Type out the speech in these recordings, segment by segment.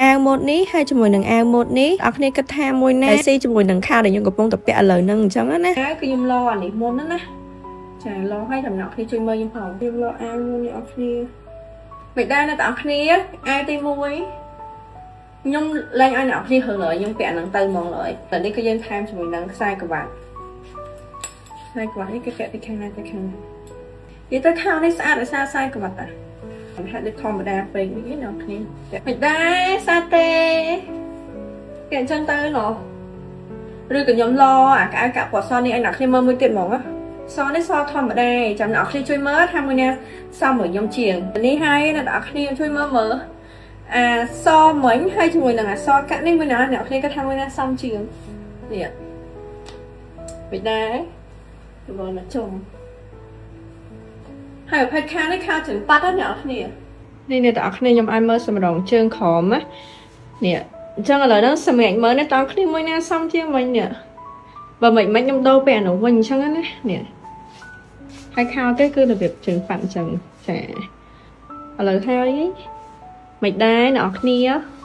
អាវម៉ូតនេះហើយជាមួយនឹងអាវម៉ូតនេះអ្នកគ្នាគិតថាមួយណាស៊ីជាមួយនឹងខោដែលខ្ញុំកំពុងតែពាក់ឥឡូវហ្នឹងអញ្ចឹងណាអាវគឺខ្ញុំឡអានេះមុនណាចាឡឲ្យតំណក់គ្នាជួយមើលខ្ញុំផងខ្ញុំឡអាវមួយនេះអស់គ្នាមិនដែរណាបងប្អូនគ្នាអាវទី1ខ្ញុំលែងឲ្យអ្នកគ្នាហឹងហើយខ្ញុំពាក់ហ្នឹងទៅហ្មងហើយតែនេះគឺយើងថែមជាមួយនឹងខ្សែក្រវ៉ាត់នេះគឺពាក់ពីខាងណាទៅខាងណានិយាយទៅខោនេះស្អាតដោយសារខ្សែក្រវ៉ាត់តាហាក់ដូចធម្មតាពេកនេះអ្នកគ្នាមិនដែរសាទេគេអញ្ចឹងទៅណោះឬក៏ខ្ញុំឡអាកៅកាក់ពណ៌សនេះឲ្យអ្នកគ្នាមើលមួយទៀតហ្មងសនេះសធម្មតាចាំអ្នកគ្នាជួយមើលថាមួយណាសមមួយខ្ញុំជាងនេះហើយអ្នកគ្នាជួយមើលអាសមិញហើយជាមួយនឹងអាសកាក់នេះមួយណាអ្នកគ្នាក៏ថាមួយណាសមជាងនេះមិនដែរទៅមើលណាចុងហើយផាច់ខានេះខាចង្ប៉ាត់ណាអ្នកគ្នានេះអ្នកគ្នាខ្ញុំឲ្យមើលសម្រងជើងក្រមណានេះអញ្ចឹងឥឡូវហ្នឹងសម្រាប់មើលអ្នកគ្នាមួយណាសមជាងវិញនេះបើមិនខ្ញុំដូរពាក់នោះវិញអញ្ចឹងណានេះហើយខោទេគឺរបៀបជើងប៉ាត់អញ្ចឹងចាឥឡូវហើយមិនដែរអ្នកគ្នា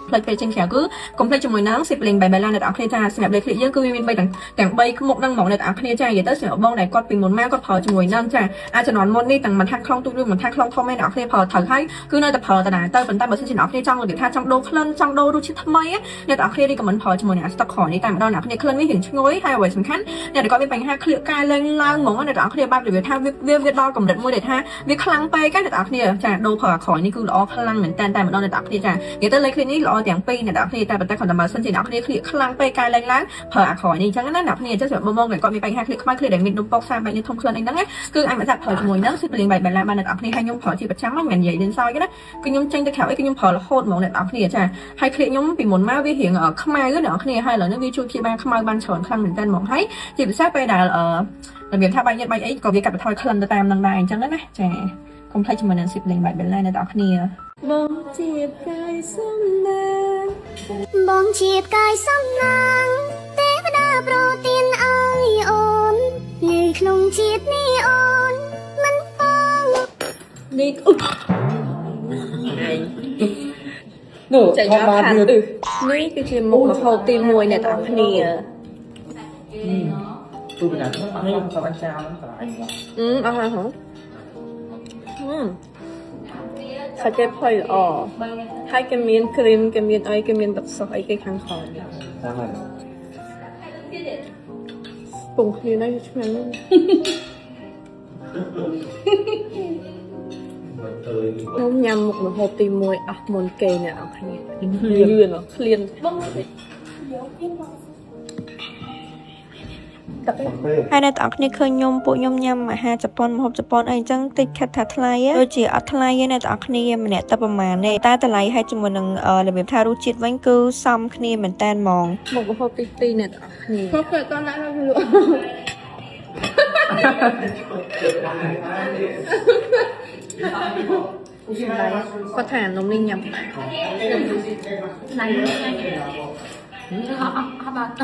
ផ្លេចពេលចេញក្រៅគឺកុំភ្លេចជាមួយនឹងស៊ីប្លីងបែបឡានអ្នកគ្នាចាសម្រាប់លេខคลิกយើងគឺវាមាន3ទាំង3មុខហ្នឹងហ្មងអ្នកគ្នាចានិយាយទៅសម្រាប់បងដែលគាត់ពីមុនមកគាត់ប្រើជាមួយនឹងចាអាចជំនាន់មុននេះទាំងមិនថាខ្លងទូចឬមិនថាខ្លងធំឯអ្នកគ្នាប្រើត្រូវហើយគឺនៅតែប្រើតាទៅប៉ុន្តែបើសិនជាអ្នកគ្នាចង់និយាយថាចង់ដូរក្លិនចង់ដូររសជាតិថ្មីអ្នកគ្នានេះក៏មិនប្រើជាមួយនឹង stock ក្រនេះតែម្ដងអ្នកគ្នាក្លិនវារៀងឈ្ងុយហើយអ្វីសំខាន់អ្នកដែលគាត់មានបញ្ហាក្លៀកកាយឡើងហ្មងអ្នកគ្នាបែបរបៀបថាវាដល់កម្រិតមួយដែលថាវាខ្លាំងពេកអ្នកគ្នាចាដូរប្រើអាក្រនេះគឺល្អខ្លាំងមែនតែម្ដងអ្នកគ្នាចានិយាយទៅលេខคลิกនេះល្អទាំងពីរអ្នកគ្នាតែប៉ុន្តែគាត់តែបើសិនជាអ្នកគ្នាឃ្លៀកខ្លាំងពេកកាយឡើងប្រើអាក្រនេះអញ្ចឹងណាអ្នកគ្នាអញ្ចឹងសម្រាប់បងគាត់មានបញ្ហាឃ្លៀកខ្មៅឃ្លៀកដែលមាននំពកសាបែបនេះធំក្លិនអីហ្នឹងគឺអាចមកដាក់ប្រើជាមួយនឹងស៊ីប្លីងបែបបែឡាបានអ្នកគ្នាហើយខ្ញុំប្រើជាប្រចាំមិនមែននិយាយលេងសើចទេណាគឺខ្ញុំចេញទៅក្រៅអីគឺខ្ញុំប្រើរហូតហ្មងអ្នកគ្នាចាហើយឃ្លៀកខ្ញុំពីមុនមកវារៀងខ្មៅអ្នកគ្នាហើយឥឡូវនេះវាជួយព្យាបាលខ្មៅបានច្រើនខ្លាំងមែនតើហ្មងហើយជាពិសេសពេលដែលរបៀបថាបែកញ៉ាត់បែកអីក៏វាកាត់បន្ថយក្លិនទៅតាមនឹងដែរអញ្ចឹងណាចាកុំភ្លេចជាមួយនឹងស៊ីប្លីងបែបបែឡាអ្នកគ្នាបងជាកាយសំណាងបងជាកាយសំណាងទេវតាប្រទានឲ្យអូននៅក្នុងជាតិនេះអូនមិនបងនេះនោះចេញមកខាងនេះគឺជាមុខម្ហូបទី1អ្នកទាំងគ្នាទូពីណានេះខ្ញុំក៏ចោលហ្នឹងកន្លែងអស់ហើយហ៎សាច់គេផុយល្អហើយគេមានគ្រីមគេមានអីគេមានទឹកសុសអីគេខាងក្រោមតាមហើយពងគ្នានេះឆ្ងាញ់ខ្ញុំញ៉ាំមុខម្ហូបទី1អស់មុនគេអ្នកនរគ្នាលឿនឃ្លានបងហើយអ្នកទាំងអស់គ្នាឃើញពួកខ្ញុំញ៉ាំអាហារជប៉ុនម្ហូបជប៉ុនអីចឹងតិចខិតថាថ្លៃដូចជាអត់ថ្លៃទេអ្នកទាំងអស់គ្នាម្នាក់ទៅប្រហែលទេតែតម្លៃហើយជាមួយនឹងរបៀបថារសជាតិវិញគឺសមគ្នាមែនតែនហ្មងមុខម្ហូបទី2អ្នកទាំងអស់គ្នាគាត់តោះឡើងលក់គាត់ថានំនេះញ៉ាំដែរ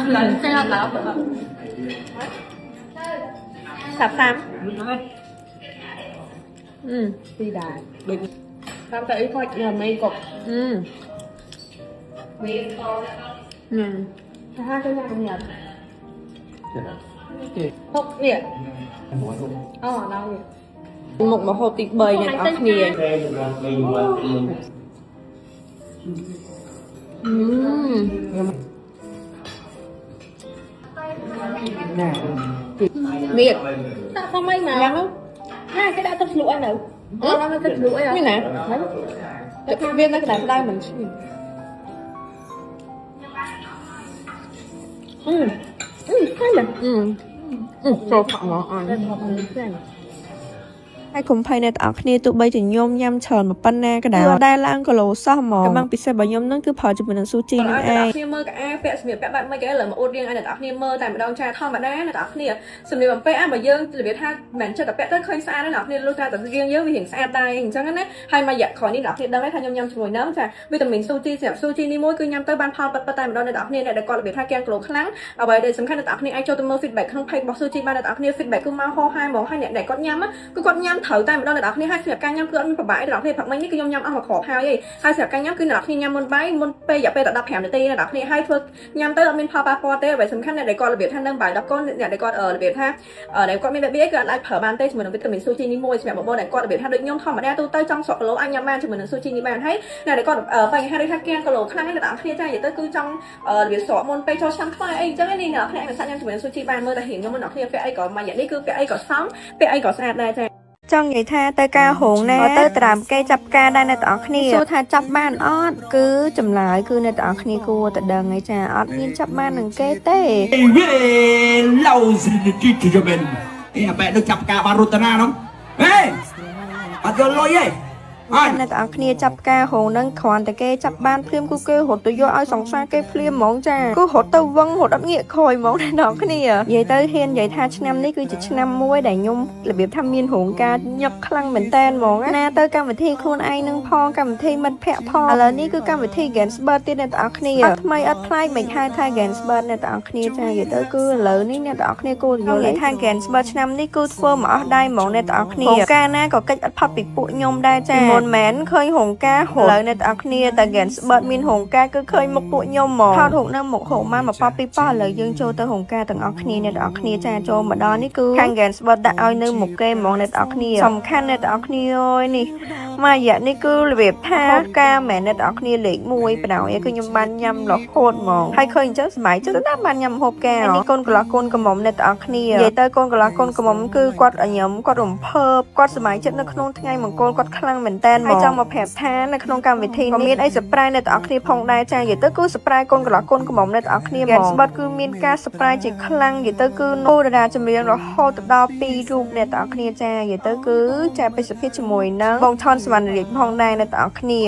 lần xe là sạp sam đi đài được tam tới coi là mấy cục hai cái này nhật hộp nè đâu vậy một mà hộp thịt bầy này ở nè miệt sao không mấy mà không hai cái đã thích lụa nữa nó thích lụa à như nè cái viên nó đặt đây mình thấy là rồi phẳng ngọtហើយកុំភ័យអ្នកទាំងអស់គ្នាទោះបីជាខ្ញុំញ៉ាំច្រើនមកប៉ុណ្ណាក៏ដោយដែរឡើងគីឡូសោះហ្មងកំងពិសេសរបស់ខ្ញុំហ្នឹងគឺប្រើជាមួយនឹងស៊ូជីនឹងឯងអ្នកគ្នាមើលកៅអៅពាក់សម្លៀកពាក់បែបមិនគេលើមកអួតរៀងឲ្យអ្នកទាំងអស់គ្នាមើលតែម្ដងចាធម្មតាអ្នកទាំងអស់គ្នាសម្លៀកបំពាក់បើយើងរបៀបថាមិនមែនចិត្តតែពាក់ទៅឃើញស្អាតទេអ្នកគ្នាលុះតែរៀងយើងវារៀងស្អាតដែរអញ្ចឹងណាហើយមួយរយៈក្រោយនេះអ្នកគ្នាដឹងហើយថាខ្ញុំញ៉ាំជាមួយនឹងចាវីតាមីនស៊ូជីសម្រាប់ស៊ូជីនេះមួយគឺញ៉ាំទៅបានផលពិតតែម្ដងអ្នកទាំងអស់គ្នាអ្នកដែលគាត់របៀបថាគាំងគីឡូខ្លាំងអ្វីដែលសំខាន់អ្នកទាំងអស់គ្នាអាចចូលទៅមើល feedback ក្នុង page របស់ស៊ូជីបានអ្នកទាំងអស់គ្នា feedback គឺមកហោហាយហ្មងហើយអ្នកដែលគាត់ញ៉ាំគឺគាត់ញ៉ាំ thử tay mà đo này đọc này hai sẹp canh nhâm cứ ăn phải bãi đọc này phật mấy cái nhom nhâm ăn hoặc khổ hao gì hai sẹp canh nhâm cứ đọc này nhâm môn bãi môn pe giả pe đọc hẻm để tê đọc này hai phước nhâm tới mình pha pa tê vậy sầm khăn này để coi là việc than nâng bài đọc con để coi ở việc ha ở để coi mình biết cái lại phở bàn tê mình là vitamin sushi ni môi mẹ bộ này coi là việc than được nhom thòng mà đeo tôi trong sọt lỗ anh nhâm ban cho mình là sushi ni bàn thấy này để coi ở phải hai đôi thang kia cái lỗ khăn này là đọc kia trai vậy tới cứ trong việc sọ môn pe cho sáng khoai ấy chắc cái này là cái này là cho mình sushi bàn mơ ta hiện cho mình đọc kia pe ấy có mà vậy đi cứ pe ấy có sóng pe ấy có sạch đây trong vậy tha tới ca hồn nè tới làm cây chập ca đây nè tỏ khnia số tha chập ban ót cứ chùm lại cứ nè tỏ khnia cua tại đằng ngày trà ót nhiên chập ban đằng cây tê lâu gì cho mình mẹ được chập ca barutana không ê bắt đầu lôi vậy nè tỏ khnia chập ca hồn đang còn tại cây chập ban phim cu kêu hột tự do ai sòng xa cây phim món trà cứ hột tàu vân hột ấp nghĩa khôi món này tỏ khnia vậy tới hiên vậy tha năm ní cứ chỉ năm muối đại nhung là việc tham miên hồn ca nhập khăn mình tên món á na tới cam vị thi khuôn ai nâng pho cam vị thi mình phẹ pho là ní cứ cam vị thi Gensbert tiên nè tỏ khnia may apply mình hai tha Gensbert nè tỏ khnia trà vậy tới cứ lỡ ní nè tỏ khnia cô vô lấy tha Gensbert năm ní cứ phơ mở đai món nè tỏ khnia hồn ca na có cách ắt phật bị bụi nhôm đai trà mแม้นเคยหงกาโหเลยในตาคเนียแต่แกนสเบิร์ดมินหงกาก็เคยมกปุยยมหมอทอดหงน้ำหมกหงมามาป้าปีป้าเลยยังโจตัวหงกาต่างออกคเนียในตาคเนียจ่าโจมาดอนนี่คือข้างแกนสเบิร์ดได้เอาเนื้อหมกเกมมองในตาคเนียสำคัญในตาคเนียนี่มาอย่างนี่คือเว็บท่ากาแม่ในตาคเนียเหล็กมวยไปหน่อยคือยำบันยำหลอกโคตรมองให้เคยเจอสมัยเจอตั้งบันยำหกแก้วนี่ก้นกระก้นกระหม่อมในตาคเนียใหญ่เตยก้นกระก้นกระหม่อมคือกอดอยมกอดหลงเพิบกอดสมัยเจ็ดนักนงทั้งไงเหมือนก้นกอดคลั่งเหมือนแตนให้จังมาแผลท่าในขนมกรรมวิธีนี้ไอ้สปรายในตอกคลีพองได้จ้าอย่าเตอร์กูสปรายก้นกระก้นกระหม่อมในตอกคลีแกนสบัดคือมีการสปรายจิคลังอย่าเตอร์กูโนดาจำเรียงเราโฮตดอปีรูปในตอกคลีจ้าอย่าเตอร์กูจะไปสเปซมวยนังบงทอนสวรรค์เรียกพองได้ในตอกคลี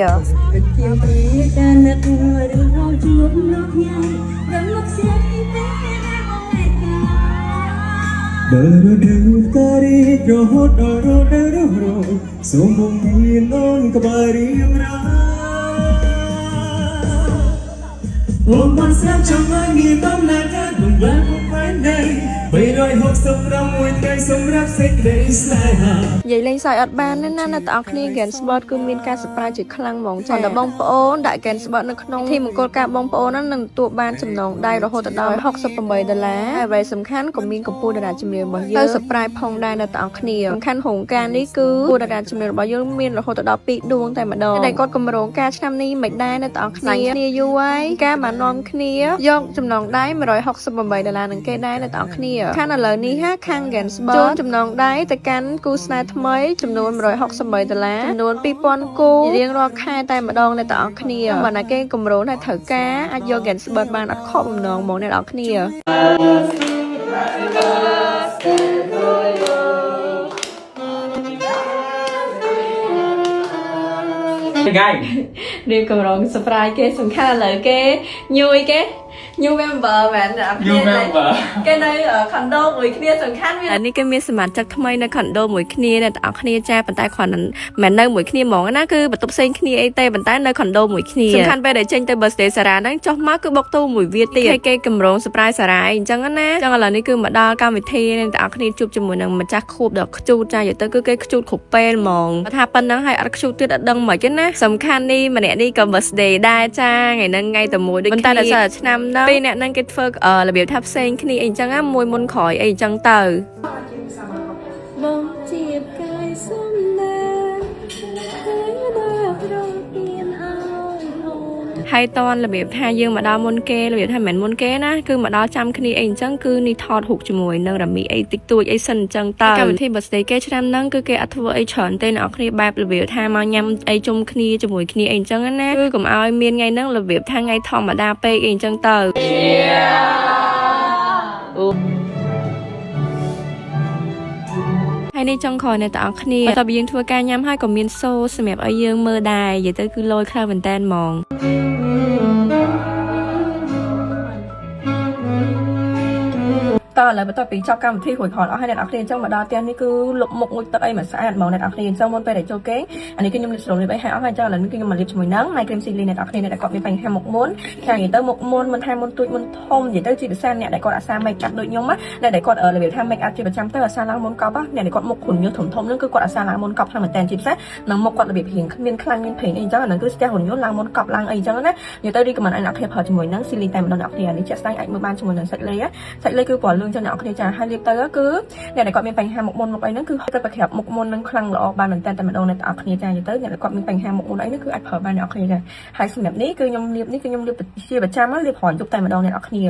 Woman snap trong anh nghĩ tâm là đã đừng lạc không phải đây vậy rồi hộp sông ra mùi ngày sông rap sẽ để sai hà vậy lên sai ở ban nên là tao khi Gensbert cứ miên ca surprise chỉ khăng mỏng còn là bông po đại Gensbert nó không thì một con ca bông po nó nằm tụ ban chấm nòng đây rồi hồi đó học sập bầm đờ lá vậy sầm khăn của miên của pu đà chấm liều bao nhiêu surprise phong đây là tao khi sầm khăn hồng ca ní cứ pu đà chấm liều bao nhiêu miên rồi hồi đó bị đuông tại mà đòn đây con cầm rong ca năm ní mệt đây là tao khi nia vui ca mà non khi do chấm nòng đấy mà rồi học sập bầm đờ lá nâng cây đây là tao khi khăn là lời ní hát khăn Gensbert chấm nòng đấyแต่กันกูสไนทำไมจำนวน160แต่ละจำนวนปีปอนกูเรียงรอค่ายแต่มาดองในต่อคเนียวันนั้นเก่งกำรู้ในเถอกาอายุแกนสเบิร์ดบานอัดข้อบนองมองในต่อคเนียเรียกกำรู้สปรายเก๋สำคัญเลยเก๋ยุยเก๋New member bạn New member cái này ở condo mỗi kiaสำคัญอันนี้ก็มีสมาชิกทำไมในคอนโดmỗi kiaเนี่ยเอาkiaจ้าปันใต้ขวัญนั้นแม่ในmỗi kiaมองนะคือประตูเซ็งkiaไอเต้ปันใต้ในคอนโดmỗi kiaสำคัญไปได้เจนแต่เบอร์สเตย์สารานั่งจ๊อกมากคือบอกตู้mỗiเวียตีให้เก๋กำรงสปรายสาราจังงั้นนะจังอะไรนี่คือมาดอการวิธีเนี่ยเอาkiaจูบจมูกนั่งมาจักคูบดอกจูจ้าอยู่แต่คือเก๋จูบขบเป็นมองถ้าปันนั่งให้อัดจูบติดดังเหมือนกันนะสำคัญนี่มันเนี่ยนี่ก็เบอร์สเตย์ได้จ้าไงนั่งไงแต่มวยด้วยปันใต้แต่สารนำนะปีเนี่ยนั่งcái phơi là biểu tháp sen khi anh chẳng á môi môn khỏi anh chẳng tờ bông chiệp cài xuân đen hai ton là biểu hai dương mà đo môn kê là biểu hai mảnh môn kê na cứ mà đo trăm khi anh chẳng cứ ni thọt hụt cho mùi nâng là mỹ anh tích tuổi anh sân chẳng tờ cái thì bật cái cho em nâng cứ cái ắt vợ anh chọn tên ở khi bạp là biểu hai mau nhâm anh chung khi cho mùi khi anh chẳng á cứ cùng ai miên ngay nâng là biểu hai ngay thòng mà đa pe anh chẳng tờให้ในจังคอยในต่างคณีต่อไปยังทัวร์การย้ำให้กับเมียนโซ่สมัยเอาเยืองเมื่อใดอย่าเตอคือลอยคลาวันแตนมอง តើឥឡូវបន្ទាប់ពីចប់កម្មវិធីរួចរាល់អស់ហើយអ្នកនរគ្នាអញ្ចឹងមកដល់ផ្ទះនេះគឺលុបមុខងូតទឹកអីមកស្អាតហ្មងអ្នកនរគ្នាអញ្ចឹងមុនពេលដែលចូលគេងអានេះគឺខ្ញុំលាបស្រោមលាបអីហើយអស់ហើយអញ្ចឹងឥឡូវនេះគឺខ្ញុំមកលាបជាមួយនឹង night cream sealy អ្នកនរគ្នាដែលគាត់មានបញ្ហាមុខមុនខាងនិយាយទៅមុខមុនមិនថាមុនទូចមុនធំនិយាយទៅជាពិសេសអ្នកដែលគាត់អាសា make up ដូចខ្ញុំណាអ្នកដែលគាត់របៀបថា make up ជាប្រចាំទៅអាសាឡើងមុនកប់អ្នកដែលគាត់មុខគ្រុនញើសធំធំហ្នឹងគឺគាត់អាសាឡើងមុនកប់ខ្លាំងមែនតើជាពិសេសនឹងមុខគាត់របៀបរៀងគ្មានខ្លាញ់មានភ័យអីអញ្ចឹងអាហ្នឹងគឺស្ទះគ្រុនញើសឡើងមុនកប់ឡើងអីអញ្ចឹងណានិយាយទៅ recommend ឲ្យអ្នកគ្នាប្រើជាមួយនឹង sealy តែម្ដងអ្នកគ្នានេះជាក់ស្ដែងអាចមើលបានជាមួយនឹងសាច់លេសាច់លេគឺពណ៌លឿងចឹងអ្នកគ្នាចាហើយលាបទៅគឺអ្នកដែលគាត់មានបញ្ហាមុខមុនមុខអីហ្នឹងគឺគាត់ប្រក្រាបមុខមុនហ្នឹងខ្លាំងល្អបានមែនតើតែម្ដងអ្នកគ្នាចានិយាយទៅអ្នកដែលគាត់មានបញ្ហាមុខមុនអីហ្នឹងគឺអាចប្រើបានអ្នកគ្នាចាហើយសម្រាប់នេះគឺខ្ញុំលាបនេះគឺខ្ញុំលាបជាប្រចាំលាបរហ័សយប់តែម្ដងអ្នកគ្នា